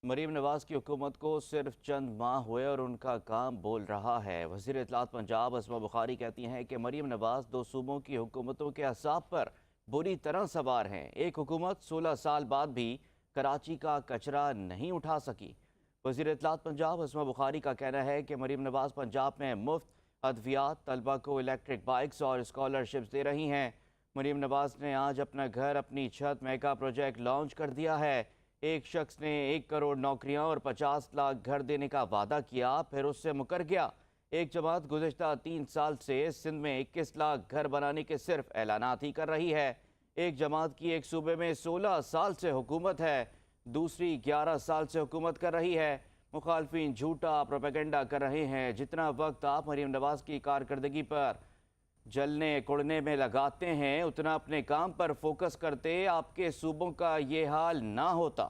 مریم نواز کی حکومت کو صرف چند ماہ ہوئے اور ان کا کام بول رہا ہے۔ وزیر اطلاعات پنجاب اسما بخاری کہتی ہیں کہ مریم نواز دو صوبوں کی حکومتوں کے اعصاب پر بری طرح سوار ہیں۔ ایک حکومت 16 سال بعد بھی کراچی کا کچرا نہیں اٹھا سکی۔ وزیر اطلاعات پنجاب اسما بخاری کا کہنا ہے کہ مریم نواز پنجاب میں مفت ادویات، طلبہ کو الیکٹرک بائکس اور اسکالرشپس دے رہی ہیں۔ مریم نواز نے آج اپنا گھر اپنی چھت میگا پروجیکٹ لانچ کر دیا ہے۔ ایک شخص نے 1 کروڑ نوکریاں اور 50 لاکھ گھر دینے کا وعدہ کیا، پھر اس سے مکر گیا۔ ایک جماعت گزشتہ 3 سال سے سندھ میں 21 لاکھ گھر بنانے کے صرف اعلانات ہی کر رہی ہے۔ ایک جماعت کی ایک صوبے میں 16 سال سے حکومت ہے، دوسری 11 سال سے حکومت کر رہی ہے۔ مخالفین جھوٹا پروپیگنڈا کر رہے ہیں۔ جتنا وقت آپ مریم نواز کی کارکردگی پر جلنے کوڑنے میں لگاتے ہیں اتنا اپنے کام پر فوکس کرتے آپ کے صوبوں کا یہ حال نہ ہوتا۔